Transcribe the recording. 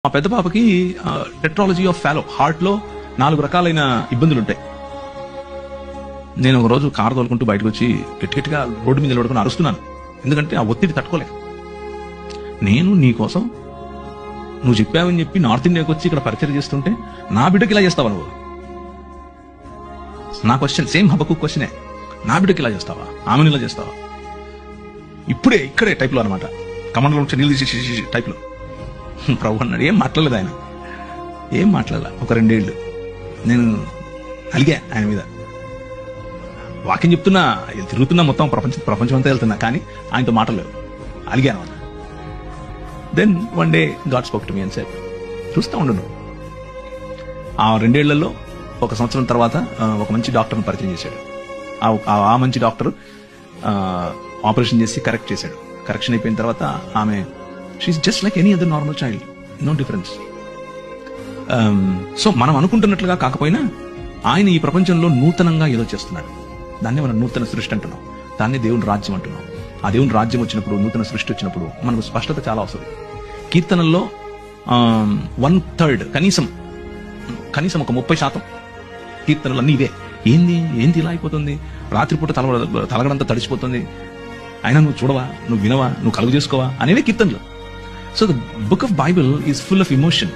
మా పెద్ద పాపకి టెట్రాలజీ ఆఫ్ ఫాలో, హార్ట్ లో 4 రకాలైన ఇబ్బందులు ఉంటాయి. నేను ఒక రోజు కారు తోలుకుంటూ బయటకు వచ్చి గట్టిగా రోడ్డు మీద నిలబడుకుని అరుస్తున్నాను. ఎందుకంటే ఆ ఒత్తిడి తట్టుకోలేక. నేను నీ కోసం నువ్వు చెప్పావని చెప్పి నార్త్ ఇండియాకి వచ్చి ఇక్కడ పరిచయం చేస్తుంటే నా బిడ్డకి ఇలా చేస్తావా నువ్వు? నా క్వశ్చన్ సేమ్ హబక్కు క్వశ్చనే. నా బిడ్డకి ఇలా చేస్తావా, ఆమెను ఇలా చేస్తావా? ఇక్కడే టైప్లో అనమాట. కమండలో నుంచి నీళ్ళు తీసి టైప్లో. ప్రభు అన్నాడు. ఏం మాట్లాడలేదు ఆయన, ఏం మాట్లాడాల. ఒక 2 ఏళ్ళు నేను అలిగా ఆయన మీద. వాక్యం చెప్తున్నా, తిరుగుతున్నా, మొత్తం ప్రపంచం అంతా వెళ్తున్నా, కానీ ఆయనతో మాటలేవు. అలిగాను అన్న. Then one day God spoke to me and said, చూస్తూ ఉండు నువ్వు. ఆ 2 ఏళ్లలో 1 సంవత్సరం తర్వాత ఒక మంచి డాక్టర్ని పరిచయం చేశాడు. ఆ మంచి డాక్టర్ ఆపరేషన్ చేసి కరెక్ట్ చేశాడు. కరెక్షన్ అయిపోయిన తర్వాత ఆమె she is just like any other normal child, no difference. So మనం అనుకుంటున్నట్లుగా కాకపోయినా ఆయన ఈ ప్రపంచంలో నూతనంగా ఏదో చేస్తున్నాడు. దాన్ని మనం నూతన సృష్టి అంటున్నాం. దాన్ని దేవుని రాజ్యం అంటున్నాం. ఆ దేవుని రాజ్యం వచ్చినప్పుడు, నూతన సృష్టి వచ్చినప్పుడు మనకు స్పష్టత చాలా అవసరం. కీర్తనల్లో 1/3 కనీసం ఒక 30% కీర్తనలు అన్నీ ఇవే. ఏంది ఇలా అయిపోతుంది, రాత్రిపూట తలగడంతా తడిచిపోతుంది, అయినా నువ్వు చూడవా, నువ్వు వినవా, నువ్వు కలుగు చేసుకోవా అనేవే కీర్తనలు. So the book of Bible is full of emotion.